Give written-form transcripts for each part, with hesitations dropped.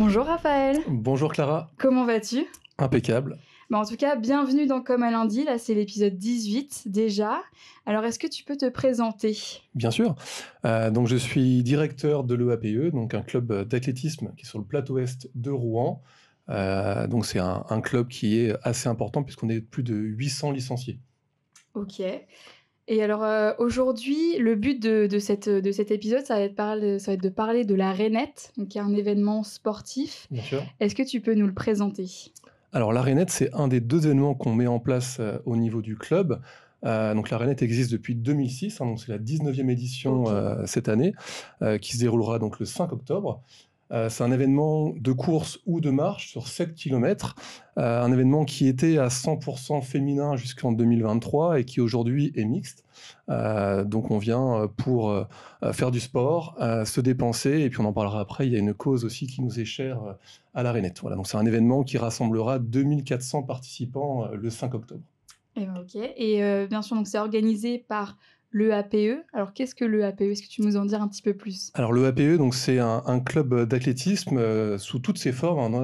Bonjour Raphaël, Bonjour Clara, comment vas-tu? impeccable. En tout cas, bienvenue dans Comme un lundi, là c'est l'épisode 18 déjà. Alors est-ce que tu peux te présenter? Bien sûr. Donc je suis directeur de l'EAPE, donc un club d'athlétisme qui est sur le plateau est de Rouen. Donc c'est un club qui est assez important puisqu'on est plus de 800 licenciés. Ok. Et alors aujourd'hui, le but de cet épisode, ça va être de parler de la Rainette, donc qui est un événement sportif. Bien sûr. Est-ce que tu peux nous le présenter? Alors la Rainette, c'est un des deux événements qu'on met en place au niveau du club. Donc la Rainette existe depuis 2006, donc c'est la 19e édition Ok. cette année, qui se déroulera donc le 5 octobre. C'est un événement de course ou de marche sur 7 km, un événement qui était à 100% féminin jusqu'en 2023 et qui aujourd'hui est mixte. Donc on vient pour faire du sport, se dépenser, et puis on en parlera après, il y a une cause aussi qui nous est chère à la Rainette. Voilà, donc c'est un événement qui rassemblera 2400 participants le 5 octobre. Ok. Et bien sûr, donc c'est organisé par l'EAPE. Alors qu'est-ce que l'EAPE? Est-ce que tu peux nous en dire un petit peu plus? Alors le APE, donc c'est un club d'athlétisme sous toutes ses formes.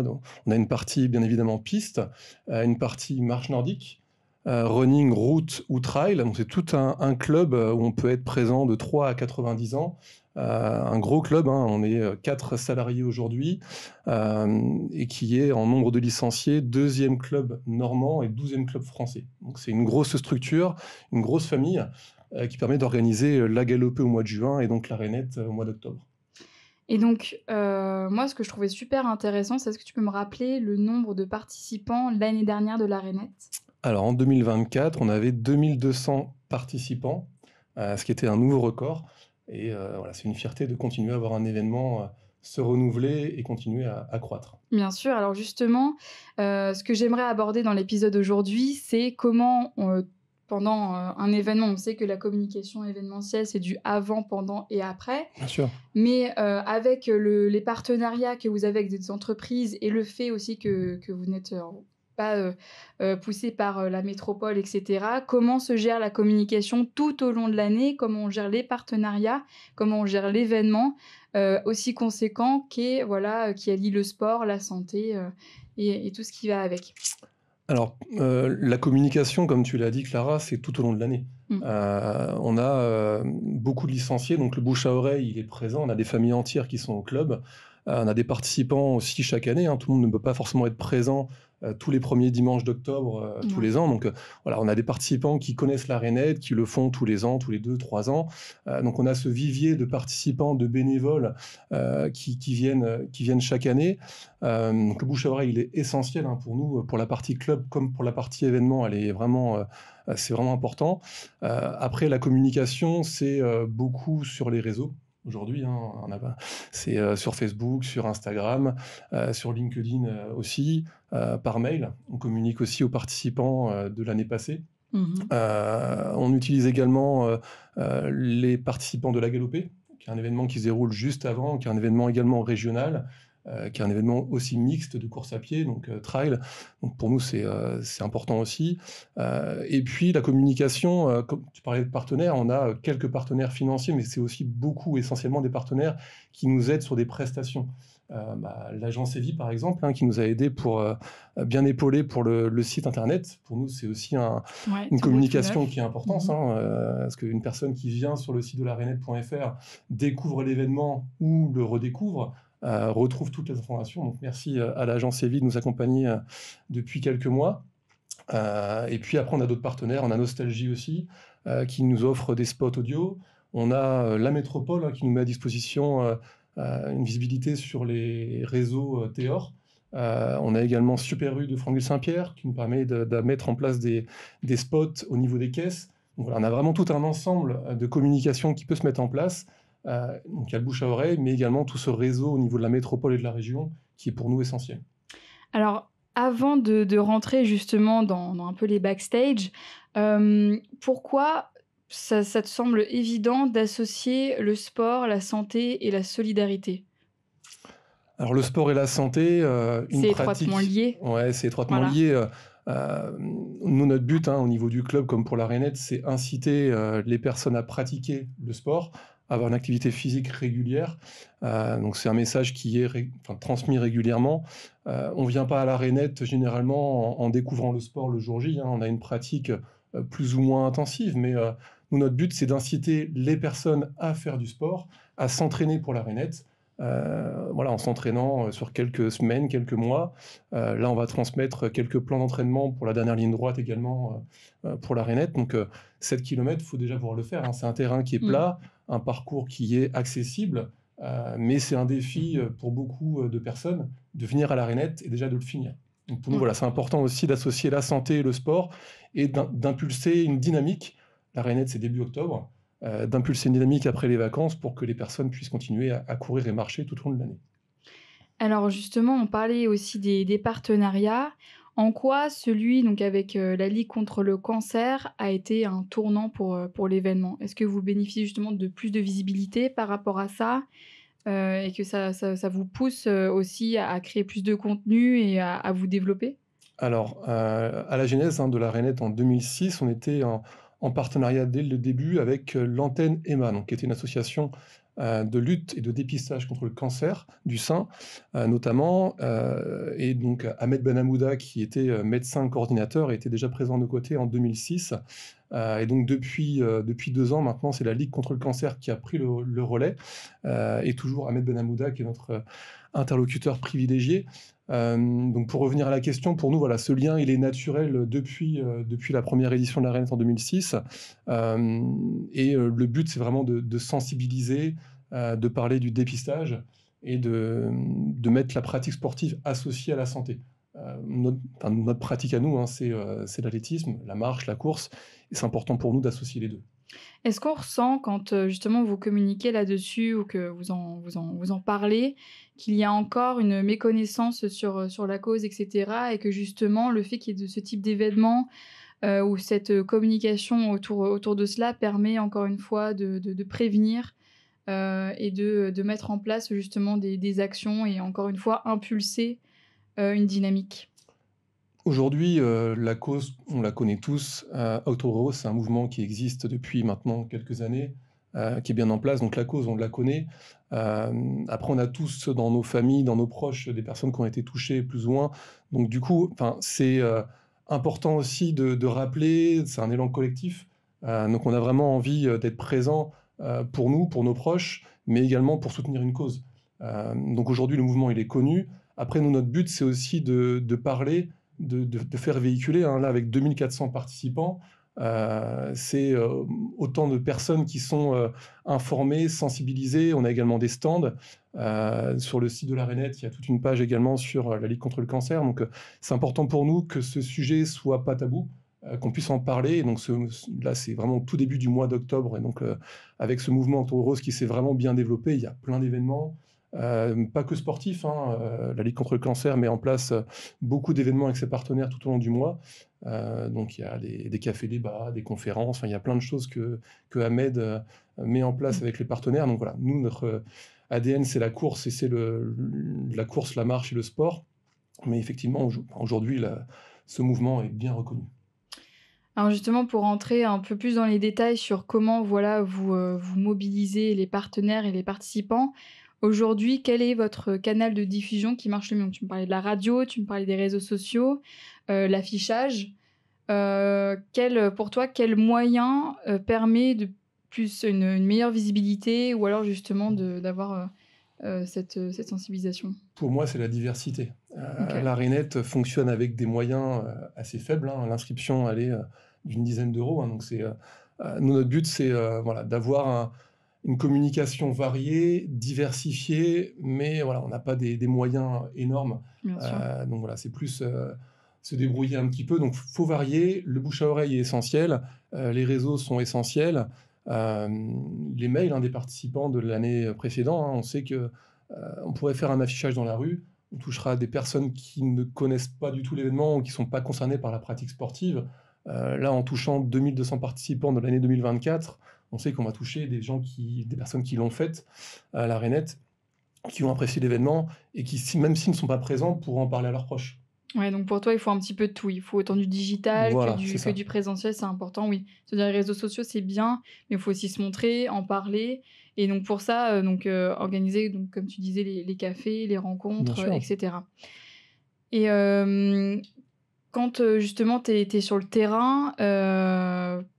On a une partie bien évidemment piste, une partie marche nordique, running, route ou trail. Donc c'est tout un club où on peut être présent de 3 à 90 ans. Un gros club, on est 4 salariés aujourd'hui, et qui est en nombre de licenciés, 2e club normand et 12e club français. Donc c'est une grosse structure, une grosse famille qui permet d'organiser la Galopée au mois de juin et donc la Rainette au mois d'octobre. Et donc, moi, ce que je trouvais super intéressant, c'est est-ce que tu peux me rappeler le nombre de participants l'année dernière de la Rainette? Alors en 2024, on avait 2200 participants, ce qui était un nouveau record. Et voilà, c'est une fierté de continuer à avoir un événement se renouveler et continuer à croître. Bien sûr, alors justement, ce que j'aimerais aborder dans l'épisode d'aujourd'hui, c'est comment pendant un événement, on sait que la communication événementielle, c'est du avant, pendant et après. Bien sûr. Mais avec les partenariats que vous avez avec des entreprises et le fait aussi que vous n'êtes pas poussé par la métropole, etc., comment se gère la communication tout au long de l'année? Comment on gère les partenariats? Comment on gère l'événement aussi conséquent qui allie le sport, la santé et tout ce qui va avec? Alors, la communication, comme tu l'as dit, Clara, c'est tout au long de l'année. Mm. On a beaucoup de licenciés, donc le bouche à oreille, il est présent. On a des familles entières qui sont au club. On a des participants aussi chaque année. Tout le monde ne peut pas forcément être présent tous les premiers dimanches d'octobre tous Ouais. les ans. Donc voilà, on a des participants qui connaissent la Rainette, qui le font tous les ans, tous les 2-3 ans. Donc on a ce vivier de participants, de bénévoles qui viennent chaque année. Donc le bouche à oreille, il est essentiel pour nous, pour la partie club comme pour la partie événement. C'est vraiment important. Après, la communication, c'est beaucoup sur les réseaux. Aujourd'hui, c'est sur Facebook, sur Instagram, sur LinkedIn aussi, par mail. On communique aussi aux participants de l'année passée. Mhm. On utilise également les participants de la Galopée, qui est un événement qui se déroule juste avant, qui est un événement également régional, qui est un événement aussi mixte de course à pied, donc trail. Donc pour nous, c'est important aussi. Et puis la communication, comme tu parlais de partenaires, on a quelques partenaires financiers, mais c'est aussi essentiellement des partenaires qui nous aident sur des prestations. L'agence Evi, par exemple, qui nous a aidés pour bien épauler pour le site internet. Pour nous, c'est aussi une communication qui est importante, parce qu'une personne qui vient sur le site de larainette.fr découvre l'événement ou le redécouvre, retrouve toutes les informations. Donc merci à l'agence Evi de nous accompagner depuis quelques mois. Et puis après, on a d'autres partenaires. On a Nostalgie aussi, qui nous offre des spots audio. On a la métropole qui nous met à disposition une visibilité sur les réseaux Théor. On a également Super U de Franck Saint-Pierre qui nous permet de mettre en place des spots au niveau des caisses. Donc voilà, on a vraiment tout un ensemble de communication qui peut se mettre en place. Donc il y a le bouche à oreille, mais également tout ce réseau au niveau de la métropole et de la région qui est pour nous essentiel. Alors, avant de rentrer justement dans un peu les backstage, pourquoi ça te semble évident d'associer le sport, la santé et la solidarité? Alors le sport et la santé, une C'est pratique... étroitement lié. Ouais, c'est étroitement Voilà. lié. Nous, notre but au niveau du club comme pour la Rainette, c'est inciter les personnes à pratiquer le sport, avoir une activité physique régulière. Donc c'est un message qui est transmis régulièrement. On ne vient pas à la rainette généralement en découvrant le sport le jour J, hein. On a une pratique plus ou moins intensive, mais nous, notre but, c'est d'inciter les personnes à faire du sport, à s'entraîner pour la rainette. Voilà, en s'entraînant sur quelques semaines, quelques mois. Là, on va transmettre quelques plans d'entraînement pour la dernière ligne droite également pour la rainette. Donc 7 km, il faut déjà pouvoir le faire, hein. C'est un terrain qui est Mmh. plat, un parcours qui est accessible, mais c'est un défi pour beaucoup de personnes de venir à la rainette et déjà de le finir. Donc pour nous, OK. voilà, c'est important aussi d'associer la santé et le sport et d'impulser une dynamique. La rainette, c'est début octobre. D'impulser une dynamique après les vacances pour que les personnes puissent continuer à courir et marcher tout au long de l'année. Alors justement, on parlait aussi des partenariats. En quoi celui donc avec, la Ligue contre le cancer a été un tournant pour l'événement? Est-ce que vous bénéficiez justement de plus de visibilité par rapport à ça? Et que ça vous pousse, aussi à créer plus de contenu et à vous développer? Alors, à la genèse, hein, de la Rainette en 2006, on était en partenariat dès le début avec, l'Antenne Emma, donc qui était une association, de lutte et de dépistage contre le cancer du sein, notamment, et donc Ahmed Benhamouda qui était, médecin coordinateur était déjà présent à nos côtés en 2006, et donc depuis 2 ans maintenant, c'est la Ligue contre le cancer qui a pris le relais, et toujours Ahmed Benhamouda qui est notre, interlocuteur privilégié. Donc pour revenir à la question, pour nous, voilà, ce lien, il est naturel depuis la première édition de la Rainette en 2006. Le but, c'est vraiment de sensibiliser, de parler du dépistage et de mettre la pratique sportive associée à la santé. Notre pratique à nous, hein, c'est l'athlétisme, la marche, la course, et c'est important pour nous d'associer les deux. Est-ce qu'on ressent quand, justement vous communiquez là-dessus ou que vous en parlez, qu'il y a encore une méconnaissance sur la cause et cetera et que justement le fait qu'il y ait de ce type d'événement, ou cette, communication autour de cela permet encore une fois de prévenir, et de mettre en place justement des actions et encore une fois impulser, une dynamique? Aujourd'hui, la cause, on la connaît tous. Auto-Hero, c'est un mouvement qui existe depuis maintenant quelques années, qui est bien en place. Donc la cause, on la connaît. Après, on a tous dans nos familles, dans nos proches, des personnes qui ont été touchées plus ou moins. Donc du coup, enfin, c'est important aussi de rappeler, c'est un élan collectif. Donc on a vraiment envie d'être présent pour nous, pour nos proches, mais également pour soutenir une cause. Donc aujourd'hui, le mouvement, il est connu. Après, nous, notre but, c'est aussi de parler de faire véhiculer, hein, là, avec 2400 participants, c'est autant de personnes qui sont informées, sensibilisées. On a également des stands. Sur le site de la Rainette, il y a toute une page également sur la Ligue contre le cancer. Donc, c'est important pour nous que ce sujet soit pas tabou, qu'on puisse en parler. Et donc, là, c'est vraiment au tout début du mois d'octobre. Et donc, avec ce mouvement Octobre Rose qui s'est vraiment bien développé, il y a plein d'événements. Pas que sportifs, hein, la Ligue contre le cancer met en place beaucoup d'événements avec ses partenaires tout au long du mois. Donc il y a des cafés-débats, des conférences, enfin, il y a plein de choses que Ahmed met en place avec les partenaires. Donc voilà, nous, notre ADN, c'est la course et c'est la course, la marche et le sport. Mais effectivement, aujourd'hui, ce mouvement est bien reconnu. Alors justement, pour rentrer un peu plus dans les détails sur comment, voilà, vous mobilisez les partenaires et les participants. Aujourd'hui, quel est votre canal de diffusion qui marche le mieux? Tu me parlais de la radio, tu me parlais des réseaux sociaux, l'affichage. Pour toi, quel moyen, permet de plus une meilleure visibilité ou alors justement d'avoir, cette sensibilisation? Pour moi, c'est la diversité. OK. La Rainette fonctionne avec des moyens assez faibles, hein. L'inscription, elle est d'une dizaine d'euros, hein. Donc nous, notre but, c'est voilà, d'avoir une communication variée, diversifiée, mais voilà, on n'a pas des moyens énormes. Bien sûr. Donc voilà, c'est plus se débrouiller un petit peu. Donc faut varier. Le bouche à oreille est essentiel. Les réseaux sont essentiels. Euh, les mails, hein, des participants de l'année précédente, hein, on sait que on pourrait faire un affichage dans la rue. On touchera des personnes qui ne connaissent pas du tout l'événement ou qui ne sont pas concernées par la pratique sportive. Là, en touchant 2200 participants de l'année 2024, on sait qu'on va toucher des personnes qui l'ont faite à la Rainette, qui ont apprécié l'événement et qui, même s'ils ne sont pas présents, pourront en parler à leurs proches. Ouais, donc pour toi, il faut un petit peu de tout. Il faut autant du digital Voilà, c'est que ça. du présentiel, c'est important, oui. C'est-à-dire les réseaux sociaux, c'est bien, mais il faut aussi se montrer, en parler et donc pour ça, organiser donc comme tu disais les cafés, les Bien rencontres, et sûr. cetera et quand, justement tu es sur le terrain,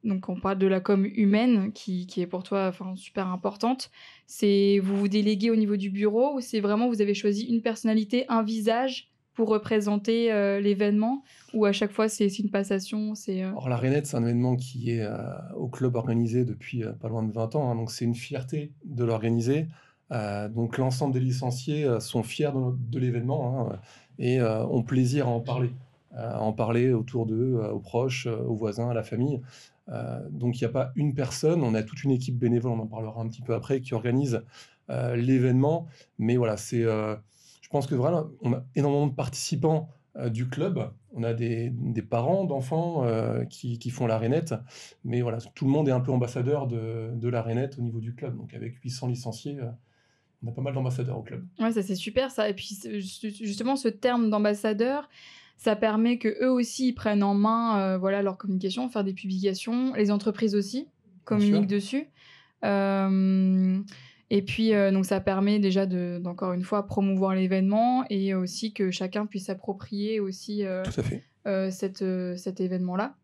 donc on parle de la com humaine qui est pour toi, enfin, super importante. C'est vous vous déléguez au niveau du bureau ou c'est vraiment vous avez choisi une personnalité, un visage pour représenter, l'événement? Ou à chaque fois c'est une passation, Or la Rainette, c'est un événement qui est, au club organisé depuis, pas loin de 20 ans, hein, donc c'est une fierté de l'organiser. Donc l'ensemble des licenciés, sont fiers de l'événement, hein, et ont plaisir à en parler autour d'eux, aux proches, aux voisins, à la famille. Donc il y a pas une personne, on a toute une équipe bénévole, on en parlera un petit peu après, qui organise, l'événement. Mais voilà, je pense que voilà, on a énormément de participants, du club. On a des parents d'enfants, qui font la Rainette, mais voilà, tout le monde est un peu ambassadeur de la Rainette au niveau du club. Donc avec 800 licenciés, on a pas mal d'ambassadeurs au club. ouais, ça c'est super ça et puis ce justement ce terme d'ambassadeur, ça permet qu'eux aussi ils prennent en main, voilà leur communication, faire des publications. Les entreprises aussi Bien sûr, communiquent dessus. Hem et puis, donc ça permet déjà d'encore une fois promouvoir l'événement et aussi que chacun puisse s'approprier aussi, tout à fait. cet événement-là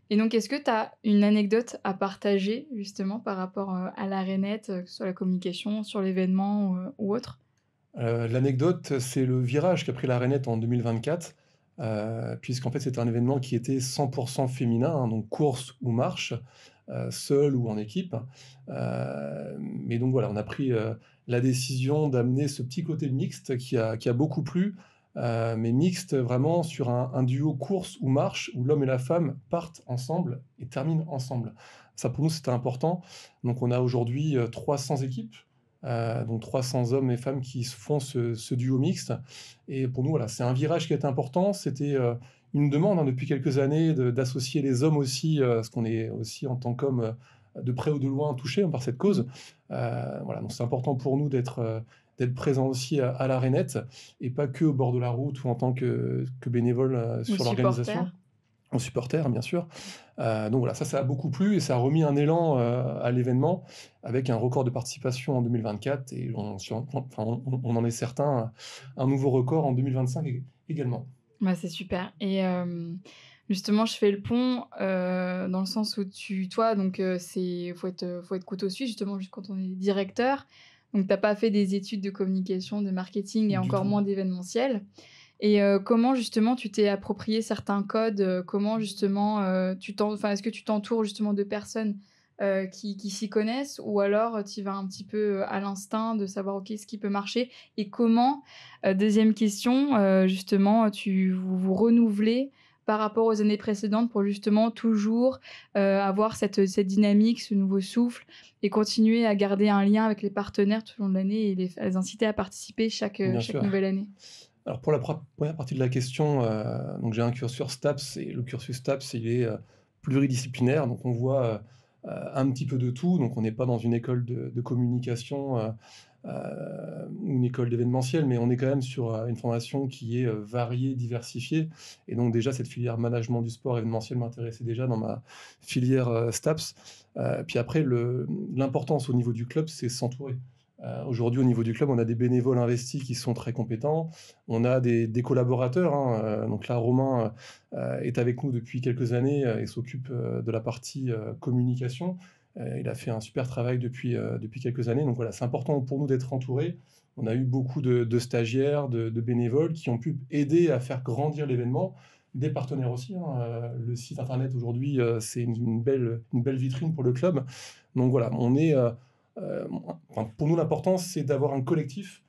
et donc est-ce que tu as une anecdote à partager justement par rapport, à la Rainette, que ce soit la communication sur l'événement ou autre? L'anecdote, c'est le virage qu'a pris la Rainette en 2024, puisqu'en fait, c'était un événement qui était 100 féminin, hein, donc course ou marche, seul ou en équipe. Mais donc voilà, on a pris, la décision d'amener ce petit côté mixte qui a beaucoup plu, mais mixte vraiment sur un duo course ou marche où l'homme et la femme partent ensemble et terminent ensemble. Ça, pour nous, c'était important. Donc on a aujourd'hui, 300 équipes, donc 300 hommes et femmes qui font ce duo mixte et pour nous, voilà, c'est un virage qui est important. C'était, une demande, hein, depuis quelques années d'associer les hommes aussi, parce qu'on est aussi en tant qu'hommes, de près ou de loin touchés, hein, par cette cause. Mmh. Voilà, donc c'est important pour nous d'être présents aussi à la Rainette et pas que au bord de la route ou en tant que bénévole, Ou sur supporter? l'organisation. En supporter, bien sûr. Donc voilà, ça a beaucoup plu et ça a remis un élan, à l'événement avec un record de participation en 2024 et on en est certain, un nouveau record en 2025 également. Bah, c'est super et justement, je fais le pont, dans le sens où toi donc c'est faut être couteau suisse justement juste quand on est directeur. Donc tu as pas fait des études de communication, de marketing et Du encore tout. moins d'événementiel et comment justement tu t'es approprié certains codes? Comment justement, est-ce que tu t'entoures justement de personnes, qui s'y connaissent ou alors, tu y vas un petit peu, à l'instinct de savoir, OK, ce qui peut marcher et comment 2e question, justement, vous vous renouvelez par rapport aux années précédentes pour justement toujours, avoir cette dynamique, ce nouveau souffle et continuer à garder un lien avec les partenaires tout au long de l'année et les inciter à participer Bien chaque sûr. nouvelle année? Alors pour la première partie de la question, donc j'ai un cursus STAPS et le cursus STAPS, il est, pluridisciplinaire, donc on voit, un petit peu de tout. Donc on n'est pas dans une école de communication, ou une école d'événementiel, mais on est quand même sur, une formation qui est, variée, diversifiée et donc déjà cette filière management du sport événementiel m'intéressait déjà dans ma filière, STAPS. Puis après l'importance au niveau du club, c'est s'entourer. Aujourd'hui, au niveau du club, on a des bénévoles investis qui sont très compétents. On a des collaborateurs, hein, donc là, Romain, est avec nous depuis quelques années, et s'occupe, de la partie, communication. Il a fait un super travail depuis quelques années. Donc voilà, c'est important pour nous d'être entourés. On a eu beaucoup de stagiaires, de bénévoles qui ont pu aider à faire grandir l'événement. Des partenaires aussi, hein, le site internet aujourd'hui, c'est une belle vitrine pour le club. Donc voilà, on est, enfin, pour nous, l'important, c'est d'avoir un collectif,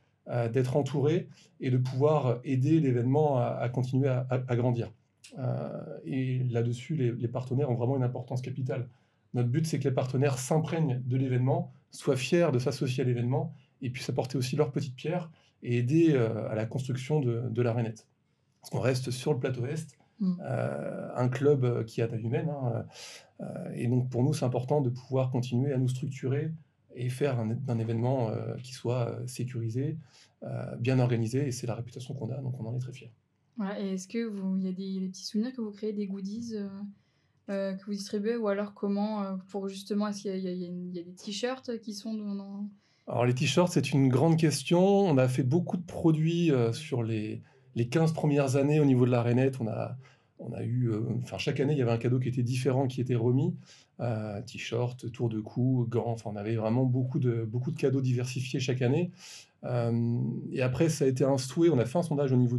d'être entouré et de pouvoir aider l'événement à continuer à grandir. Et là-dessus, les partenaires ont vraiment une importance capitale. Notre but, c'est que les partenaires s'imprègnent de l'événement, soient fiers de s'associer à l'événement et puissent apporter aussi leur petite pierre et aider, à la construction de la Rainette. Parce qu'on reste sur le plateau Est, Mmh. un club, qui est à taille humaine, hein, et donc pour nous, c'est important de pouvoir continuer à nous structurer et faire un événement, qui soit, sécurisé, bien organisé et c'est la réputation qu'on a, donc on en est très fiers. Voilà et est-ce que il y a des petits souvenirs que vous créez, des goodies, que vous distribuez ou alors comment, pour justement est-ce qu'il y a il y a des t-shirts qui sont dans Alors les t-shirts, c'est une grande question. On a fait beaucoup de produits, sur les 15 premières années au niveau de la rainette. On a eu, enfin chaque année, il y avait un cadeau qui était différent qui était remis. T-shirt, tour de cou, gants, enfin on avait vraiment beaucoup de cadeaux diversifiés chaque année. Et après ça a été un souhait, on a fait un sondage au niveau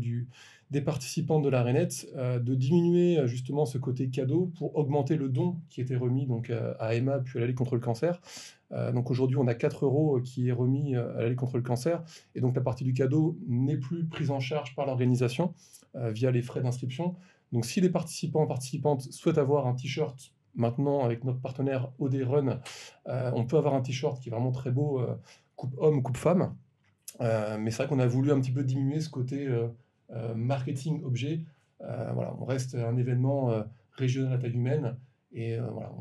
des participants de la rainette, de diminuer, justement ce côté cadeau pour augmenter le don qui était remis donc, à Emma puis à la Ligue contre le cancer. Donc aujourd'hui, on a 4 € qui est remis à la Ligue contre le cancer. Et donc la partie du cadeau n'est plus prise en charge par l'organisation via les frais d'inscription. Donc si les participants et participantes souhaitent avoir un t-shirt, maintenant avec notre partenaire OD Run, on peut avoir un t-shirt qui est vraiment très beau, coupe homme, coupe femme. Mais c'est vrai qu'on a voulu un petit peu diminuer ce côté marketing objet. Voilà, on reste un événement régional à taille humaine. Et voilà,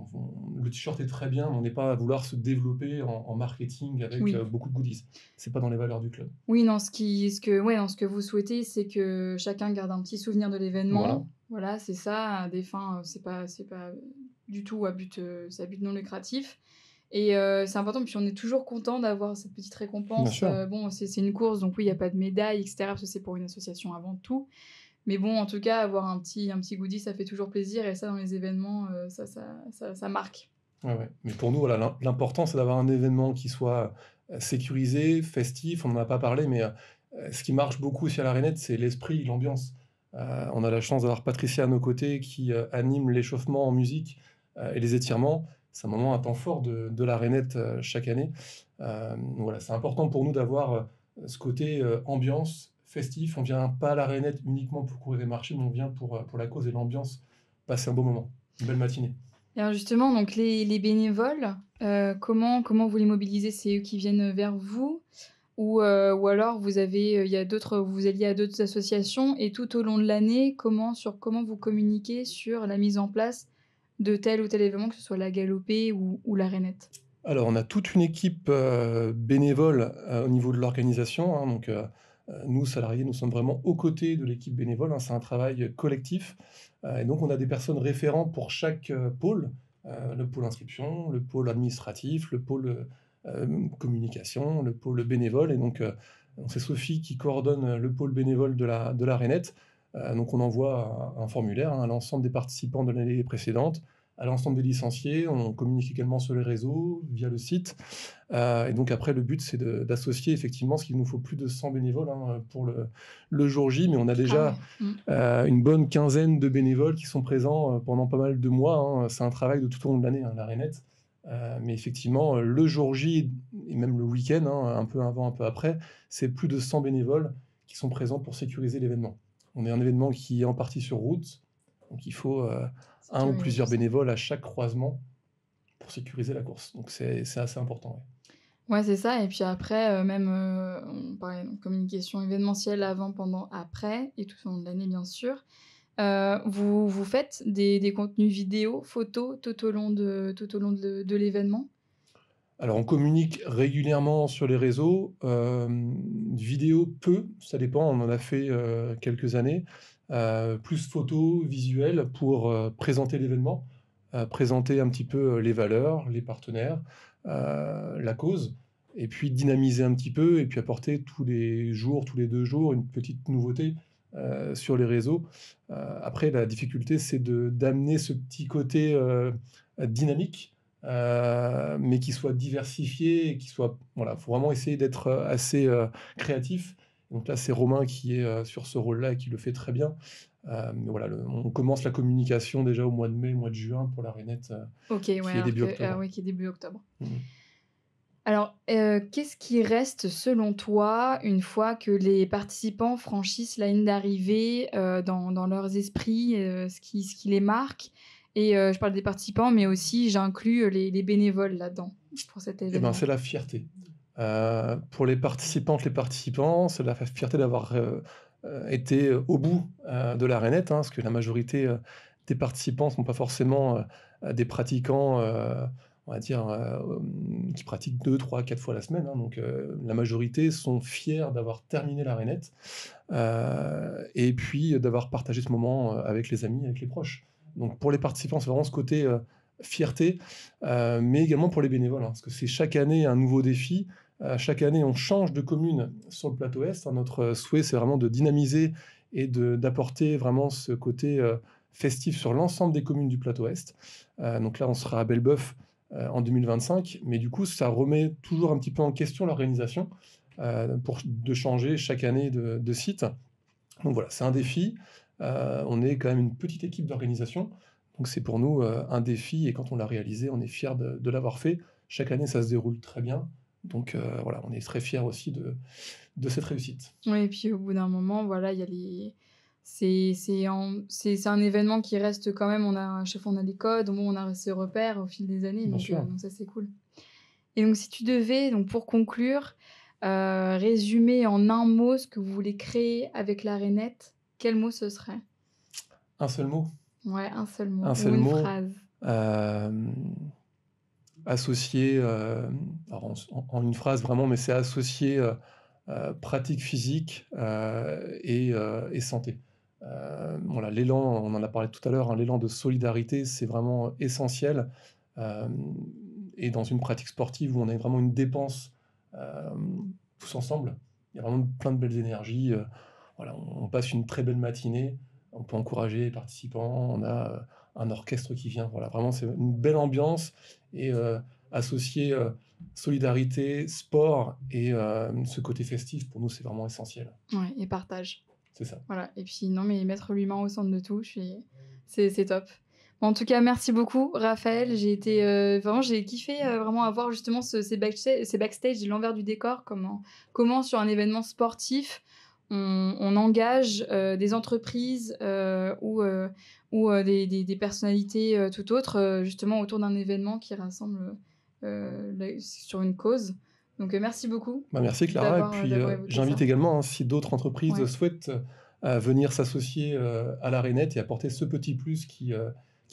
le t-shirt est très bien, mais on n'est pas à vouloir se développer en marketing avec oui. beaucoup de goodies. C'est pas dans les valeurs du club. Oui, non, ce que vous souhaitez, c'est que chacun garde un petit souvenir de Voilà, l'événement. Voilà, c'est ça, à des fins, c'est pas du tout c'est à but non lucratif et c'est important puis on est toujours content d'avoir cette petite bien récompense, sûr. bon, c'est une course donc oui, il y a pas de médaille et cetera parce que c'est pour une association avant tout. Mais bon, en tout cas, avoir un petit goodie, ça fait toujours plaisir et ça, dans les événements, ça marque. Ouais, ouais. Mais pour nous, voilà, l'important, c'est d'avoir un événement qui soit sécurisé, festif. On n'en a pas parlé, mais ce qui marche beaucoup aussi à la Rainette, c'est l'esprit, l'ambiance. On a la chance d'avoir Patricia à nos côtés qui anime l'échauffement en musique et les étirements. C'est un moment, un temps fort de la Rainette chaque année. Voilà, c'est important pour nous d'avoir ce côté ambiance, festif. On vient pas à la Rainette uniquement pour courir des marchés, mais on vient pour la cause et l'ambiance, passer un beau moment, une belle matinée. Et alors justement, donc les bénévoles, comment vous les mobilisez? C'est eux qui viennent vers vous? Ou alors vous avez, il y a d'autres vous vous alliez à d'autres associations et tout au long de l'année, comment vous communiquez sur la mise en place de tel ou tel événement, que ce soit la Galopée ou la Rainette? Alors, on a toute une équipe, bénévole, au niveau de l'organisation, hein, donc nous, salariés, nous sommes vraiment aux côtés de l'équipe bénévole, hein. C'est un travail collectif, et donc on a des personnes référents pour chaque, pôle, le pôle inscription, le pôle administratif, le pôle, communication, le pôle bénévole et donc c'est Sophie qui coordonne, le pôle bénévole de la Rainette. Donc on envoie un formulaire, hein, à l'ensemble des participants de l'année précédente, à l'ensemble des licenciés. On communique également sur les réseaux, via le site. Et donc après, le but, c'est d'associer effectivement, parce qu'il nous faut plus de 100 bénévoles hein, pour le jour J, mais on a Ah déjà ouais. Mmh. une bonne quinzaine de bénévoles qui sont présents pendant pas mal de mois, hein. C'est un travail de tout au long de l'année, hein, la Rainette. Mais effectivement, le jour J et même le week-end, hein, un peu avant, un peu après, c'est plus de 100 bénévoles qui sont présents pour sécuriser l'événement. On est un événement qui est en partie sur route, donc il faut un ou Sécuriser tout plusieurs ça. bénévoles à chaque croisement pour sécuriser la course. Donc c'est assez important. Ouais. Ouais, c'est ça et puis après, même, on parlait donc communication événementielle avant, pendant, après et tout au long de l'année, bien sûr. Vous faites des contenus vidéo, photos tout au long de l'événement? Alors on communique régulièrement sur les réseaux, vidéo peu, ça dépend, on en a fait quelques années, plus photos, visuels pour présenter l'événement, présenter un petit peu les valeurs, les partenaires, la cause, et puis dynamiser un petit peu, et puis apporter tous les jours, tous les 2 jours, une petite nouveauté sur les réseaux. Après, la difficulté, c'est d'amener ce petit côté dynamique mais qui soit diversifié et qui soit voilà, faut vraiment essayer d'être, assez, créatif. Donc là, c'est Romain qui est, sur ce rôle-là et qui le fait très bien. Mais voilà, on commence la communication déjà au mois de mai, mois de juin pour la Rainette, OK, ouais, qui est début octobre. oui, qui est début octobre. Mmh. Alors, qu'est-ce qui reste selon toi une fois que les participants franchissent la ligne d'arrivée, dans leurs esprits, ce qui les marque? Et je parle des participants, mais aussi j'inclus, les bénévoles là-dedans, pour cet Et ben, événement. c'est la fierté. Pour les participantes, les participants, c'est la fierté d'avoir, été, au bout, de la rainette, hein, parce que la majorité, des participants ne sont pas forcément, des pratiquants, on va dire, qui pratiquent 2, 3, 4 fois la semaine, hein, donc la majorité sont fiers d'avoir terminé la rainette, et puis d'avoir partagé ce moment, avec les amis, avec les proches. Donc pour les participants, c'est vraiment ce côté, fierté, mais également pour les bénévoles, hein, parce que c'est chaque année un nouveau défi. Chaque année, on change de commune sur le plateau Est, hein. Notre souhait, c'est vraiment de dynamiser et d'apporter vraiment ce côté, festif sur l'ensemble des communes du plateau Est. Donc là, on sera à Belbeuf, en 2025, mais du coup, ça remet toujours un petit peu en question l'organisation, de changer chaque année de site. Donc voilà, c'est un défi. On est quand même une petite équipe d'organisation, donc c'est pour nous, un défi et quand on l'a réalisé, on est fiers de l'avoir fait. Chaque année, ça se déroule très bien, donc voilà, on est très fiers aussi de cette réussite. Ouais et puis au bout d'un moment, voilà, il y a les c'est un événement qui reste quand même on a à chaque fois on a des codes, bon, on a ses repères au fil des années Bien sûr. donc ça c'est cool et donc si tu devais donc pour conclure, résumer en un mot ce que vous voulez créer avec la rainette, quel mot ce serait? Un seul mot? Ouais, un seul mot Un ou seul une mot, phrase. hem, associer, alors en une phrase vraiment, mais c'est associer, pratique physique, et santé. Voilà, l'élan, on en a parlé tout à l'heure, hein, l'élan de solidarité, c'est vraiment essentiel, hem et dans une pratique sportive où on a vraiment une dépense, tous ensemble, il y a vraiment plein de belles énergies, voilà, on passe une très belle matinée, on peut encourager les participants, on a, un orchestre qui vient, voilà, vraiment c'est une belle ambiance et associer, solidarité, sport et ce côté festif, pour nous, c'est vraiment essentiel. Ouais et partage. C'est ça. Voilà et puis non, mais mettre l'humain au centre de tout, je suis c'est top. Bon, en tout cas, merci beaucoup Raphaël, j'ai été, vraiment j'ai kiffé, vraiment avoir justement ces backstage et l'envers du décor, comment sur un événement sportif, on engage, des entreprises, ou des personnalités, tout autres, justement autour d'un événement qui rassemble, les sur une cause. Donc, merci beaucoup Bah, merci Clara et puis, d'avoir évoqué j'invite ça. également, hein, si d'autres entreprises Ouais. souhaitent, venir s'associer, à la Rainette et apporter ce petit plus qui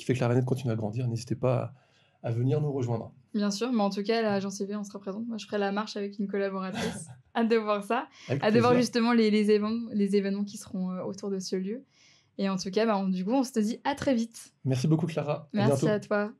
fait que la Rainette continue à grandir, n'hésitez pas à venir nous rejoindre. Bien sûr, mais en tout cas, l'agence CV, on sera présente. Moi, je ferai la marche avec une collaboratrice. Hâte de voir ça. Avec Hâte de voir plaisir. justement les événements qui seront autour de ce lieu. Et en tout cas, bah, du coup, on se dit à très vite. Merci beaucoup Clara, à Merci bientôt. à toi.